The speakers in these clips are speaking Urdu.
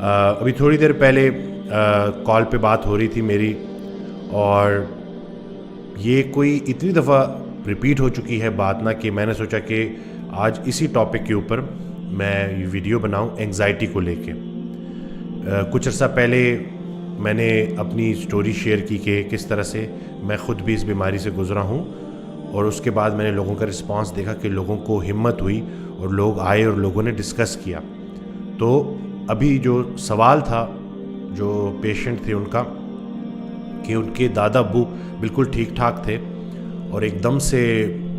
ابھی تھوڑی دیر پہلے کال پہ بات ہو رہی تھی میری، اور یہ کوئی اتنی دفعہ ریپیٹ ہو چکی ہے بات نا کہ میں نے سوچا کہ آج اسی ٹاپک کے اوپر میں یہ ویڈیو بناؤں انگزائٹی کو لے کے۔ کچھ عرصہ پہلے میں نے اپنی سٹوری شیئر کی کہ کس طرح سے میں خود بھی اس بیماری سے گزرا ہوں، اور اس کے بعد میں نے لوگوں کا رسپانس دیکھا کہ لوگوں کو ہمت ہوئی اور لوگ آئے اور لوگوں نے ڈسکس کیا۔ تو ابھی جو سوال تھا جو پیشنٹ تھے ان کا کہ ان کے دادا ابو بالکل ٹھیک ٹھاک تھے اور ایک دم سے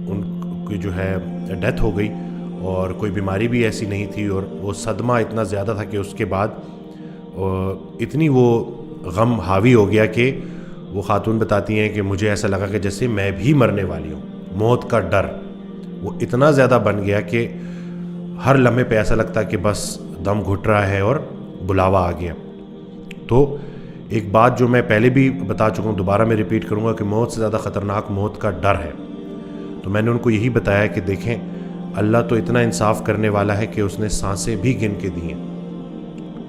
ان کی جو ہے ڈیتھ ہو گئی، اور کوئی بیماری بھی ایسی نہیں تھی، اور وہ صدمہ اتنا زیادہ تھا کہ اس کے بعد اتنی وہ غم حاوی ہو گیا کہ وہ خاتون بتاتی ہیں کہ مجھے ایسا لگا کہ جیسے میں بھی مرنے والی ہوں۔ موت کا ڈر وہ اتنا زیادہ بن گیا کہ ہر لمحے پہ ایسا لگتا کہ بس دم گھٹ رہا ہے اور بلاوا آ گیا۔ تو ایک بات جو میں پہلے بھی بتا چکا ہوں، دوبارہ میں ریپیٹ کروں گا کہ موت سے زیادہ خطرناک موت کا ڈر ہے۔ تو میں نے ان کو یہی بتایا کہ دیکھیں، اللہ تو اتنا انصاف کرنے والا ہے کہ اس نے سانسیں بھی گن کے دی ہیں،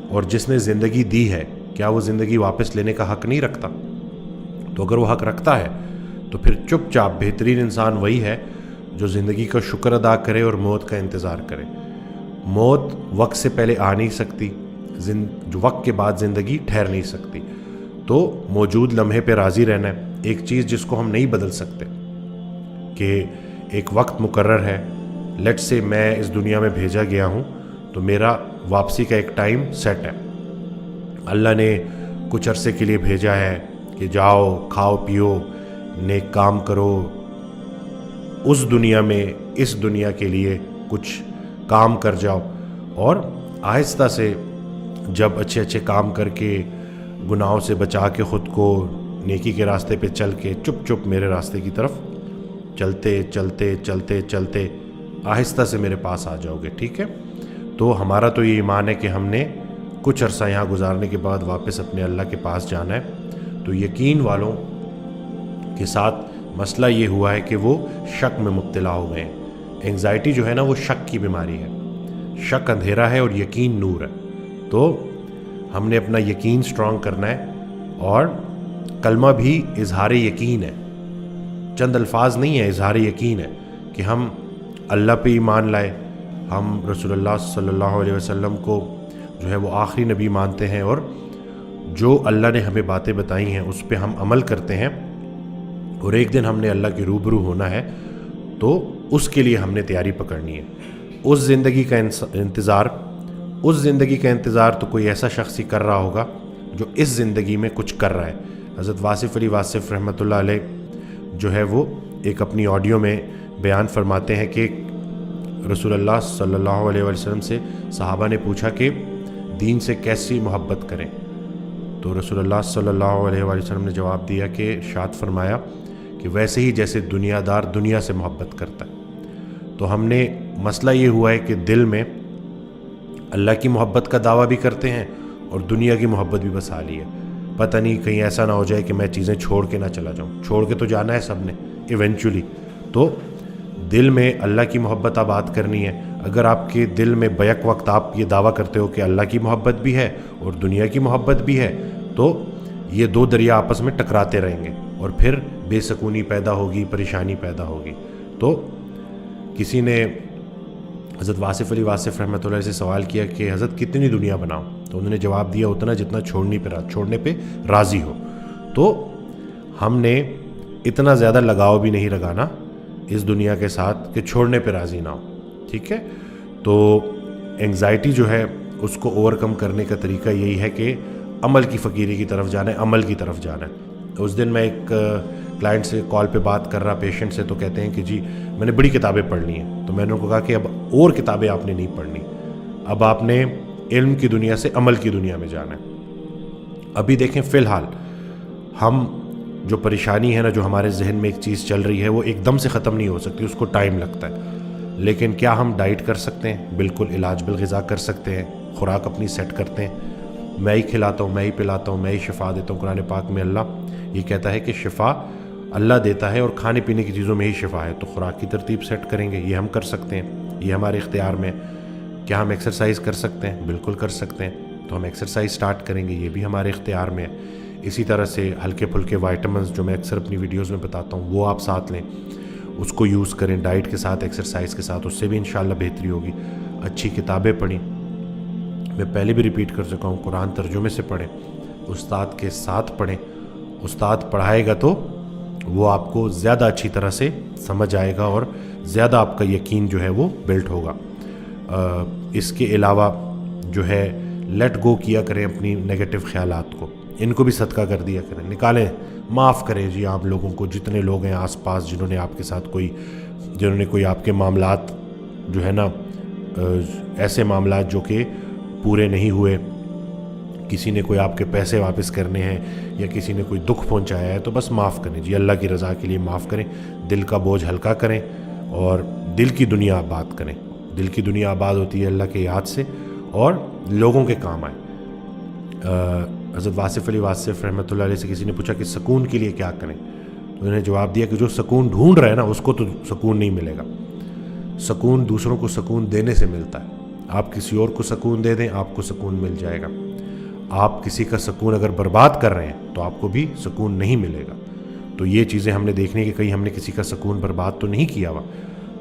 اور جس نے زندگی دی ہے کیا وہ زندگی واپس لینے کا حق نہیں رکھتا؟ تو اگر وہ حق رکھتا ہے تو پھر چپ چاپ بہترین انسان وہی ہے جو زندگی کا شکر ادا کرے اور موت کا انتظار کرے۔ موت وقت سے پہلے آ نہیں سکتی، جو وقت کے بعد زندگی ٹھہر نہیں سکتی۔ تو موجود لمحے پہ راضی رہنا ہے۔ ایک چیز جس کو ہم نہیں بدل سکتے کہ ایک وقت مقرر ہے، لیٹ سے میں اس دنیا میں بھیجا گیا ہوں تو میرا واپسی کا ایک ٹائم سیٹ ہے۔ اللہ نے کچھ عرصے کے لیے بھیجا ہے کہ جاؤ، کھاؤ پیو، نیک کام کرو، اس دنیا میں اس دنیا کے لیے کچھ کام کر جاؤ، اور آہستہ سے جب اچھے اچھے کام کر کے گناہوں سے بچا کے خود کو نیکی کے راستے پہ چل کے چپ چپ میرے راستے کی طرف چلتے چلتے چلتے چلتے آہستہ سے میرے پاس آ جاؤ گے، ٹھیک ہے؟ تو ہمارا تو یہ ایمان ہے کہ ہم نے کچھ عرصہ یہاں گزارنے کے بعد واپس اپنے اللہ کے پاس جانا ہے۔ تو یقین والوں کے ساتھ مسئلہ یہ ہوا ہے کہ وہ شک میں مبتلا ہو گئے ہیں۔ انگزائٹی جو ہے نا وہ شک کی بیماری ہے۔ شک اندھیرا ہے اور یقین نور ہے۔ تو ہم نے اپنا یقین سٹرونگ کرنا ہے، اور کلمہ بھی اظہار یقین ہے، چند الفاظ نہیں ہے، اظہار یقین ہے کہ ہم اللہ پہ ایمان لائے، ہم رسول اللہ صلی اللہ علیہ وسلم کو جو ہے وہ آخری نبی مانتے ہیں، اور جو اللہ نے ہمیں باتیں بتائی ہیں اس پہ ہم عمل کرتے ہیں، اور ایک دن ہم نے اللہ کے روبرو ہونا ہے، تو اس کے لیے ہم نے تیاری پکڑنی ہے۔ اس زندگی کا انتظار تو کوئی ایسا شخص ہی کر رہا ہوگا جو اس زندگی میں کچھ کر رہا ہے۔ حضرت واصف علی واصف رحمۃ اللہ علیہ جو ہے وہ ایک اپنی آڈیو میں بیان فرماتے ہیں کہ رسول اللہ صلی اللہ علیہ وسلم سے صحابہ نے پوچھا کہ دین سے کیسی محبت کریں، تو رسول اللہ صلی اللہ علیہ وسلم نے جواب دیا کہ ارشاد فرمایا کہ ویسے ہی جیسے دنیا دار دنیا سے محبت کرتا ہے۔ تو ہم نے مسئلہ یہ ہوا ہے کہ دل میں اللہ کی محبت کا دعویٰ بھی کرتے ہیں اور دنیا کی محبت بھی بسا لی ہے۔ پتہ نہیں کہیں ایسا نہ ہو جائے کہ میں چیزیں چھوڑ کے نہ چلا جاؤں، چھوڑ کے تو جانا ہے سب نے ایونچولی۔ تو دل میں اللہ کی محبت آباد کرنی ہے۔ اگر آپ کے دل میں بیک وقت آپ یہ دعویٰ کرتے ہو کہ اللہ کی محبت بھی ہے اور دنیا کی محبت بھی ہے، تو یہ دو دریا آپس میں ٹکراتے رہیں گے، اور پھر بے سکونی پیدا ہوگی، پریشانی پیدا ہوگی۔ تو کسی نے حضرت واصف علی واصف رحمۃ اللہ سے سوال کیا کہ حضرت کتنی دنیا بناؤ؟ تو انہوں نے جواب دیا اتنا جتنا چھوڑنے پہ راضی ہو۔ تو ہم نے اتنا زیادہ لگاؤ بھی نہیں لگانا اس دنیا کے ساتھ کہ چھوڑنے پہ راضی نہ ہو، ٹھیک ہے؟ تو انگزائٹی جو ہے اس کو اوور کم کرنے کا طریقہ یہی ہے کہ عمل کی فقیری کی طرف جانا ہے، عمل کی طرف جانا ہے۔ اس دن میں ایک کلائنٹ سے کال پہ بات کر رہا، پیشنٹ سے، تو کہتے ہیں کہ جی میں نے بڑی کتابیں پڑھ لی ہیں۔ تو میں نے ان کو کہا کہ اب اور کتابیں آپ نے نہیں پڑھنی، اب آپ نے علم کی دنیا سے عمل کی دنیا میں جانا ہے۔ ابھی دیکھیں فی الحال ہم جو پریشانی ہے نا، جو ہمارے ذہن میں ایک چیز چل رہی ہے، وہ ایک دم سے ختم نہیں ہو سکتی، اس کو ٹائم لگتا ہے۔ لیکن کیا ہم ڈائٹ کر سکتے ہیں؟ بالکل، علاج بالغذا کر سکتے ہیں، خوراک اپنی سیٹ کرتے ہیں۔ میں ہی کھلاتا ہوں، میں ہی پلاتا ہوں، میں ہی شفا دیتا ہوں۔ قرآن پاک میں اللہ یہ کہتا ہے کہ شفا اللہ دیتا ہے اور کھانے پینے کی چیزوں میں ہی شفا ہے۔ تو خوراک کی ترتیب سیٹ کریں گے، یہ ہم کر سکتے ہیں، یہ ہمارے اختیار میں۔ کیا ہم ایکسرسائز کر سکتے ہیں؟ بالکل کر سکتے ہیں۔ تو ہم ایکسرسائز سٹارٹ کریں گے، یہ بھی ہمارے اختیار میں ہے۔ اسی طرح سے ہلکے پھلکے وائٹامنس جو میں اکثر اپنی ویڈیوز میں بتاتا ہوں وہ آپ ساتھ لیں، اس کو یوز کریں ڈائٹ کے ساتھ، ایکسرسائز کے ساتھ، اس سے بھی انشاءاللہ بہتری ہوگی۔ اچھی کتابیں پڑھیں، میں پہلے بھی ریپیٹ کر چکا ہوں، قرآن ترجمے سے پڑھیں، استاد کے ساتھ پڑھیں، استاد پڑھائے گا تو وہ آپ کو زیادہ اچھی طرح سے سمجھ آئے گا اور زیادہ آپ کا یقین جو ہے وہ بلٹ ہوگا۔ اس کے علاوہ جو ہے لیٹ گو کیا کریں اپنی نیگیٹو خیالات کو، ان کو بھی صدقہ کر دیا کریں، نکالیں، معاف کریں جی آپ لوگوں کو، جتنے لوگ ہیں آس پاس جنہوں نے آپ کے ساتھ جنہوں نے کوئی آپ کے معاملات جو ہے نا ایسے معاملات جو کہ پورے نہیں ہوئے، کسی نے کوئی آپ کے پیسے واپس کرنے ہیں یا کسی نے کوئی دکھ پہنچایا ہے، تو بس معاف کریں جی، اللہ کی رضا کے لیے معاف کریں، دل کا بوجھ ہلکا کریں اور دل کی دنیا آباد کریں۔ دل کی دنیا آباد ہوتی ہے اللہ کے یاد سے اور لوگوں کے کام آئے۔ حضرت واصف علی واصف رحمۃ اللہ علیہ سے کسی نے پوچھا کہ سکون کے لیے کیا کریں، تو انہوں نے جواب دیا کہ جو سکون ڈھونڈ رہے ہیں نا اس کو تو سکون نہیں ملے گا، سکون دوسروں کو سکون دینے سے ملتا ہے۔ آپ کسی اور کو سکون دے دیں، آپ کو سکون مل جائے گا۔ آپ کسی کا سکون اگر برباد کر رہے ہیں تو آپ کو بھی سکون نہیں ملے گا۔ تو یہ چیزیں ہم نے دیکھنی کہ کہیں ہم نے کسی کا سکون برباد تو نہیں کیا ہوا،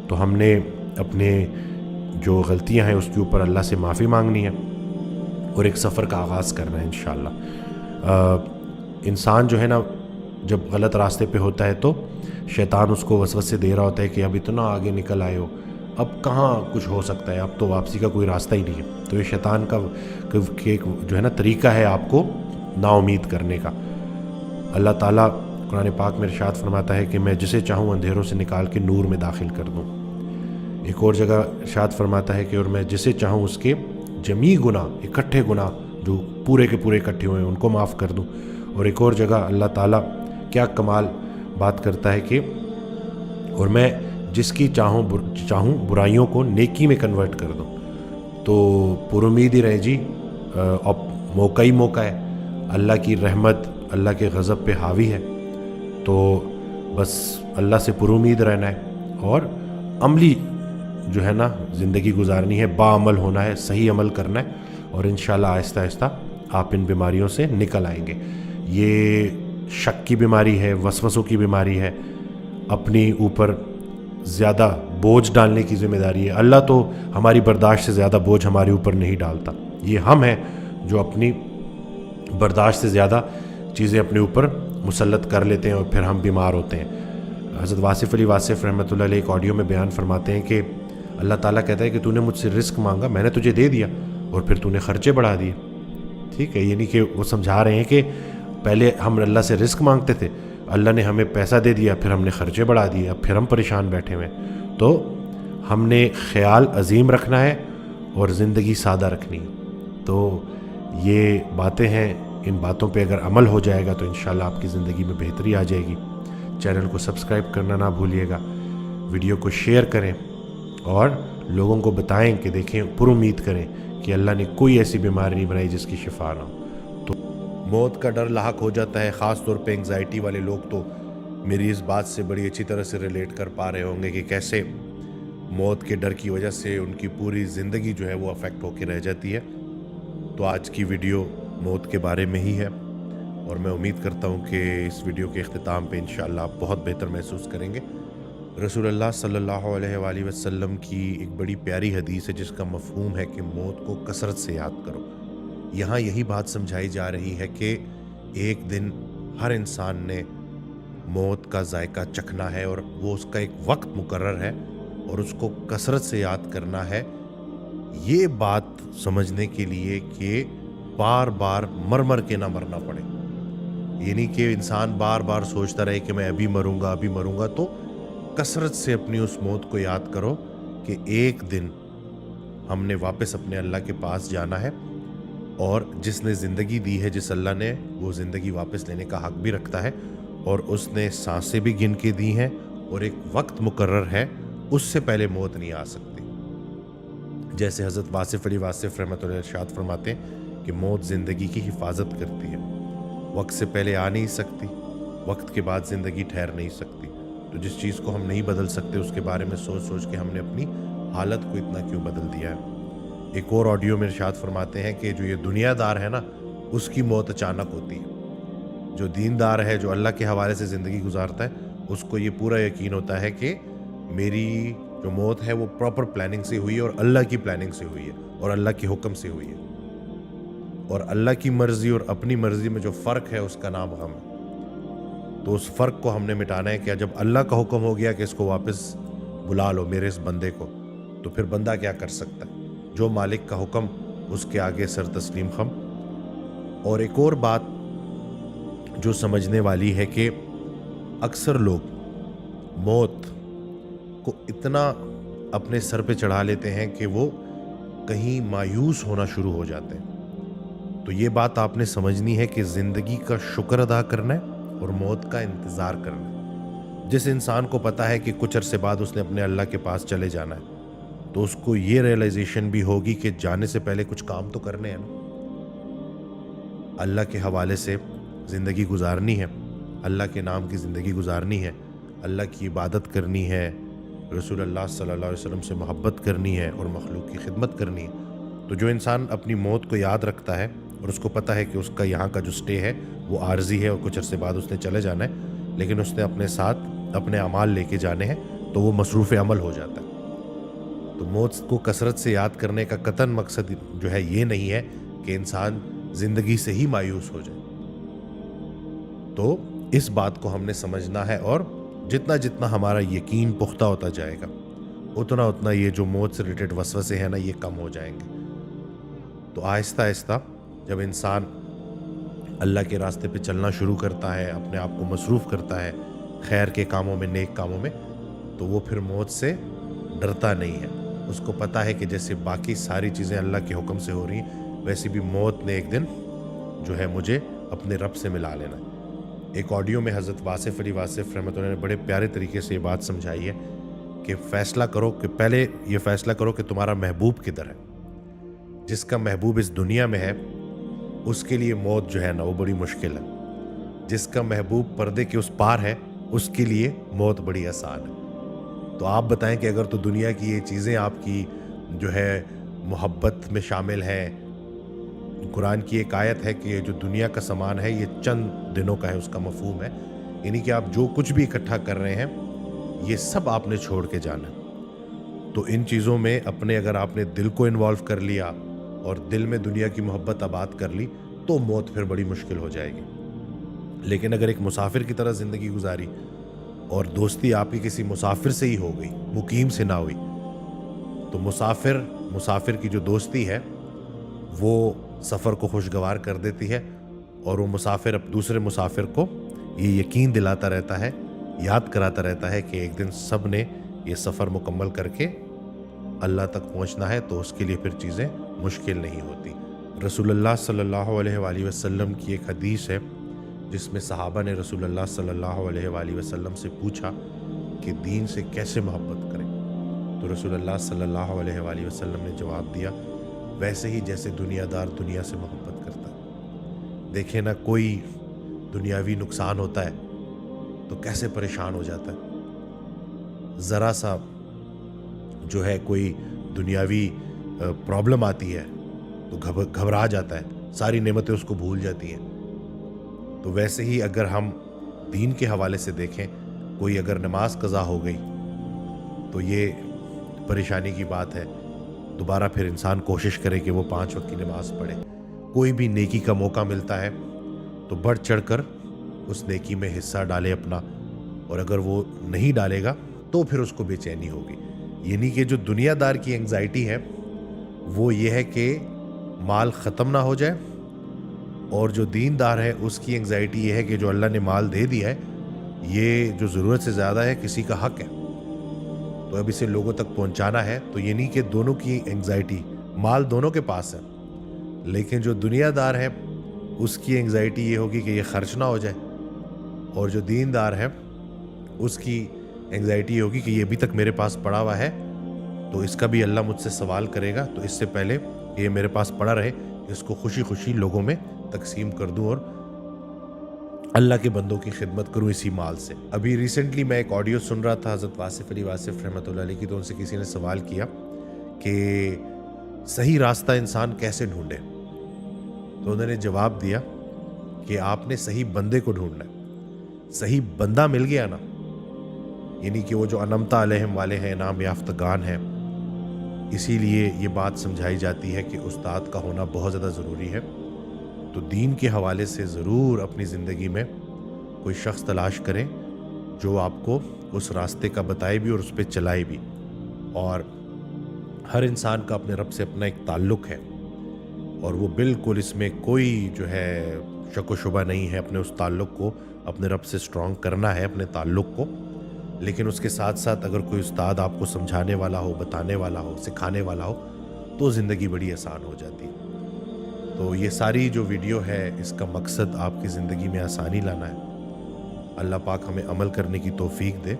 تو ہم نے اپنے جو غلطیاں ہیں اس کے اوپر اللہ سے معافی مانگنی ہے اور ایک سفر کا آغاز کرنا ہے انشاءاللہ۔ انسان جو ہے نا جب غلط راستے پہ ہوتا ہے تو شیطان اس کو وسوسے دے رہا ہوتا ہے کہ اب اتنا آگے نکل آئے ہو، اب کہاں کچھ ہو سکتا ہے، اب تو واپسی کا کوئی راستہ ہی نہیں ہے۔ تو یہ شیطان کا جو ہے نا طریقہ ہے آپ کو نا امید کرنے کا۔ اللہ تعالیٰ قرآن پاک میں ارشاد فرماتا ہے کہ میں جسے چاہوں اندھیروں سے نکال کے نور میں داخل کر دوں۔ ایک اور جگہ ارشاد فرماتا ہے کہ اور میں جسے چاہوں اس کے جمی گناہ، اکٹھے گناہ جو پورے کے پورے اکٹھے ہوئے ہیں ان کو معاف کر دوں۔ اور ایک اور جگہ اللہ تعالیٰ کیا کمال بات کرتا ہے کہ اور میں جس کی چاہوں برائیوں کو نیکی میں کنورٹ کر دوں۔ تو پر امید ہی رہے جی، اب موقع ہی موقع ہے، اللہ کی رحمت اللہ کے غضب پہ حاوی ہے، تو بس اللہ سے پر امید رہنا ہے اور عملی جو ہے نا زندگی گزارنی ہے، باعمل ہونا ہے، صحیح عمل کرنا ہے، اور انشاءاللہ آہستہ آہستہ آپ ان بیماریوں سے نکل آئیں گے۔ یہ شک کی بیماری ہے، وسوسوں کی بیماری ہے، اپنی اوپر زیادہ بوجھ ڈالنے کی ذمہ داری ہے۔ اللہ تو ہماری برداشت سے زیادہ بوجھ ہمارے اوپر نہیں ڈالتا، یہ ہم ہیں جو اپنی برداشت سے زیادہ چیزیں اپنے اوپر مسلط کر لیتے ہیں اور پھر ہم بیمار ہوتے ہیں۔ حضرت واصف علی واصف رحمۃ اللہ علیہ ایک آڈیو میں بیان فرماتے ہیں کہ اللہ تعالیٰ کہتا ہے کہ تو نے مجھ سے رزق مانگا، میں نے تجھے دے دیا اور پھر تو نے خرچے بڑھا دیے۔ ٹھیک ہے، یعنی کہ وہ سمجھا رہے ہیں کہ پہلے ہم اللہ سے رزق مانگتے تھے، اللہ نے ہمیں پیسہ دے دیا، پھر ہم نے خرچے بڑھا دیے، اب پھر ہم پریشان بیٹھے ہوئے ہیں۔ تو ہم نے خیال عظیم رکھنا ہے اور زندگی سادہ رکھنی ہے۔ تو یہ باتیں ہیں، ان باتوں پہ اگر عمل ہو جائے گا تو انشاءاللہ آپ کی زندگی میں بہتری آ جائے گی۔ چینل کو سبسکرائب کرنا نہ بھولیے گا، ویڈیو کو شیئر کریں اور لوگوں کو بتائیں کہ دیکھیں، پر امید کریں کہ اللہ نے کوئی ایسی بیماری نہیں بنائی جس کی شفا نہ ہو۔ تو موت کا ڈر لاحق ہو جاتا ہے، خاص طور پہ انگزائٹی والے لوگ تو میری اس بات سے بڑی اچھی طرح سے ریلیٹ کر پا رہے ہوں گے کہ کیسے موت کے ڈر کی وجہ سے ان کی پوری زندگی جو ہے وہ افیکٹ ہو کے رہ جاتی ہے۔ تو آج کی ویڈیو موت کے بارے میں ہی ہے اور میں امید کرتا ہوں کہ اس ویڈیو کے اختتام پہ انشاءاللہ آپ بہت بہتر محسوس کریں گے۔ رسول اللہ صلی اللہ علیہ وآلہ وسلم کی ایک بڑی پیاری حدیث ہے جس کا مفہوم ہے کہ موت کو کثرت سے یاد کرو۔ یہاں یہی بات سمجھائی جا رہی ہے کہ ایک دن ہر انسان نے موت کا ذائقہ چکھنا ہے اور وہ اس کا ایک وقت مقرر ہے اور اس کو کثرت سے یاد کرنا ہے، یہ بات سمجھنے کے لیے کہ بار بار مر کے نہ مرنا پڑے، یعنی کہ انسان بار بار سوچتا رہے کہ میں ابھی مروں گا، تو کثرت سے اپنی اس موت کو یاد کرو کہ ایک دن ہم نے واپس اپنے اللہ کے پاس جانا ہے، اور جس نے زندگی دی ہے، جس اللہ نے، وہ زندگی واپس لینے کا حق بھی رکھتا ہے، اور اس نے سانسیں بھی گن کے دی ہیں اور ایک وقت مقرر ہے، اس سے پہلے موت نہیں آ سکتی۔ جیسے حضرت واصف علی واصف رحمۃ اللہ ارشاد فرماتے ہیں کہ موت زندگی کی حفاظت کرتی ہے، وقت سے پہلے آ نہیں سکتی، وقت کے بعد زندگی ٹھہر نہیں سکتی۔ تو جس چیز کو ہم نہیں بدل سکتے اس کے بارے میں سوچ کے ہم نے اپنی حالت کو اتنا کیوں بدل دیا ہے۔ ایک اور آڈیو میں ارشاد فرماتے ہیں کہ جو یہ دنیا دار ہے نا اس کی موت اچانک ہوتی ہے. جو دیندار ہے, جو اللہ کے حوالے سے زندگی گزارتا ہے, اس کو یہ پورا یقین ہوتا ہے کہ میری جو موت ہے وہ پراپر پلاننگ سے ہوئی ہے اور اللہ کی پلاننگ سے ہوئی ہے اور اللہ کے حکم سے ہوئی ہے. اور اللہ کی مرضی اور اپنی مرضی میں جو فرق ہے اس کا نام غم ہے. تو اس فرق کو ہم نے مٹانا ہے کہ جب اللہ کا حکم ہو گیا کہ اس کو واپس بلا لو میرے اس بندے کو, تو پھر بندہ کیا کر سکتا ہے؟ جو مالک کا حکم اس کے آگے سر تسلیم خم. اور ایک اور بات جو سمجھنے والی ہے کہ اکثر لوگ موت کو اتنا اپنے سر پہ چڑھا لیتے ہیں کہ وہ کہیں مایوس ہونا شروع ہو جاتے ہیں. تو یہ بات آپ نے سمجھنی ہے کہ زندگی کا شکر ادا کرنا ہے اور موت کا انتظار کرنا ہے. جس انسان کو پتا ہے کہ کچھ عرصے بعد اس نے اپنے اللہ کے پاس چلے جانا ہے, تو اس کو یہ ریئلائزیشن بھی ہوگی کہ جانے سے پہلے کچھ کام تو کرنے ہیں نا. اللہ کے حوالے سے زندگی گزارنی ہے, اللہ کے نام کی زندگی گزارنی ہے, اللہ کی عبادت کرنی ہے, رسول اللہ صلی اللہ علیہ وسلم سے محبت کرنی ہے اور مخلوق کی خدمت کرنی ہے. تو جو انسان اپنی موت کو یاد رکھتا ہے اور اس کو پتہ ہے کہ اس کا یہاں کا جو سٹے ہے وہ عارضی ہے اور کچھ عرصے بعد اس نے چلے جانا ہے, لیکن اس نے اپنے ساتھ اپنے اعمال لے کے جانے ہیں, تو وہ مصروف عمل ہو جاتا ہے. تو موت کو کثرت سے یاد کرنے کا قطعاً مقصد جو ہے یہ نہیں ہے کہ انسان زندگی سے ہی مایوس ہو جائے. تو اس بات کو ہم نے سمجھنا ہے, اور جتنا جتنا ہمارا یقین پختہ ہوتا جائے گا اتنا اتنا یہ جو موت سے ریلیٹڈ وسوسے ہیں نا یہ کم ہو جائیں گے. تو آہستہ آہستہ جب انسان اللہ کے راستے پہ چلنا شروع کرتا ہے, اپنے آپ کو مصروف کرتا ہے خیر کے کاموں میں, نیک کاموں میں, تو وہ پھر موت سے ڈرتا نہیں ہے. اس کو پتہ ہے کہ جیسے باقی ساری چیزیں اللہ کے حکم سے ہو رہی ہیں ویسے بھی موت نے ایک دن جو ہے مجھے اپنے رب سے ملا لینا ہے. ایک آڈیو میں حضرت واصف علی واصف رحمۃ اللہ نے بڑے پیارے طریقے سے یہ بات سمجھائی ہے کہ فیصلہ کرو کہ پہلے یہ فیصلہ کرو کہ تمہارا محبوب کدھر ہے. جس کا محبوب اس دنیا میں ہے اس کے لیے موت جو ہے نا وہ بڑی مشکل ہے. جس کا محبوب پردے کے اس پار ہے اس کے لیے موت بڑی آسان ہے. تو آپ بتائیں کہ اگر تو دنیا کی یہ چیزیں آپ کی جو ہے محبت میں شامل ہیں, قرآن کی ایک آیت ہے کہ یہ جو دنیا کا سامان ہے یہ چند دنوں کا ہے, اس کا مفہوم ہے یعنی کہ آپ جو کچھ بھی اکٹھا کر رہے ہیں یہ سب آپ نے چھوڑ کے جانا ہے. تو ان چیزوں میں اپنے اگر آپ نے دل کو انوالو کر لیا اور دل میں دنیا کی محبت آباد کر لی تو موت پھر بڑی مشکل ہو جائے گی. لیکن اگر ایک مسافر کی طرح زندگی گزاری اور دوستی آپ کی کسی مسافر سے ہی ہو گئی, مقیم سے نہ ہوئی, تو مسافر کی جو دوستی ہے وہ سفر کو خوشگوار کر دیتی ہے, اور وہ مسافر دوسرے مسافر کو یہ یقین دلاتا رہتا ہے, یاد کراتا رہتا ہے کہ ایک دن سب نے یہ سفر مکمل کر کے اللہ تک پہنچنا ہے, تو اس کے لیے پھر چیزیں مشکل نہیں ہوتی. رسول اللہ صلی اللہ علیہ وآلہ وسلم کی ایک حدیث ہے جس میں صحابہ نے رسول اللہ صلی اللہ علیہ وآلہ وسلم سے پوچھا کہ دین سے کیسے محبت کریں. تو رسول اللہ صلی اللہ علیہ وآلہ وسلم نے جواب دیا, ویسے ہی جیسے دنیا دار دنیا سے محبت کرتا ہے. دیکھیں نا, کوئی دنیاوی نقصان ہوتا ہے تو کیسے پریشان ہو جاتا ہے, ذرا سا جو ہے کوئی دنیاوی پرابلم آتی ہے تو گھبرا جاتا ہے, ساری نعمتیں اس کو بھول جاتی ہیں. تو ویسے ہی اگر ہم دین کے حوالے سے دیکھیں, کوئی اگر نماز قضا ہو گئی تو یہ پریشانی کی بات ہے, دوبارہ پھر انسان کوشش کرے کہ وہ 5 وقت کی نماز پڑھے. کوئی بھی نیکی کا موقع ملتا ہے تو بڑھ چڑھ کر اس نیکی میں حصہ ڈالے اپنا, اور اگر وہ نہیں ڈالے گا تو پھر اس کو بے چینی ہوگی. یعنی کہ جو دنیا دار کی انگزائٹی ہے وہ یہ ہے کہ مال ختم نہ ہو جائے, اور جو دین دار ہے اس کی انگزائٹی یہ ہے کہ جو اللہ نے مال دے دیا ہے یہ جو ضرورت سے زیادہ ہے کسی کا حق ہے, تو اب اسے لوگوں تک پہنچانا ہے. تو یعنی کہ دونوں کی انگزائٹی, مال دونوں کے پاس ہے, لیکن جو دنیا دار ہے اس کی انگزائٹی یہ ہوگی کہ یہ خرچ نہ ہو جائے, اور جو دین دار ہے اس کی انگزائٹی یہ ہوگی کہ یہ ابھی تک میرے پاس پڑا ہوا ہے تو اس کا بھی اللہ مجھ سے سوال کرے گا, تو اس سے پہلے یہ میرے پاس پڑا رہے اس کو خوشی خوشی لوگوں میں تقسیم کر دوں اور اللہ کے بندوں کی خدمت کروں اسی مال سے. ابھی ریسنٹلی میں ایک آڈیو سن رہا تھا حضرت واصف علی واصف رحمۃ اللہ علیہ کی, تو ان سے کسی نے سوال کیا کہ صحیح راستہ انسان کیسے ڈھونڈے؟ تو انہوں نے جواب دیا کہ آپ نے صحیح بندے کو ڈھونڈنا ہے. صحیح بندہ مل گیا نا، یعنی کہ وہ جو انمتا علیہم والے ہیں، انعام یافتگان ہیں، اسی لیے یہ بات سمجھائی جاتی ہے کہ استاد کا ہونا بہت زیادہ ضروری ہے. تو دین کے حوالے سے ضرور اپنی زندگی میں کوئی شخص تلاش کریں جو آپ کو اس راستے کا بتائے بھی اور اس پہ چلائے بھی. اور ہر انسان کا اپنے رب سے اپنا ایک تعلق ہے، اور وہ بالکل اس میں کوئی جو ہے شک و شبہ نہیں ہے. اپنے اس تعلق کو اپنے رب سے سٹرونگ کرنا ہے، اپنے تعلق کو. لیکن اس کے ساتھ ساتھ اگر کوئی استاد آپ کو سمجھانے والا ہو، بتانے والا ہو، سکھانے والا ہو، تو زندگی بڑی آسان ہو جاتی. تو یہ ساری جو ویڈیو ہے، اس کا مقصد آپ کی زندگی میں آسانی لانا ہے. اللہ پاک ہمیں عمل کرنے کی توفیق دے،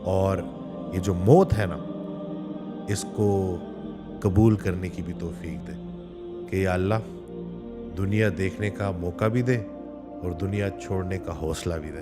اور یہ جو موت ہے نا، اس کو قبول کرنے کی بھی توفیق دے کہ یا اللہ دنیا دیکھنے کا موقع بھی دے اور دنیا چھوڑنے کا حوصلہ بھی دے.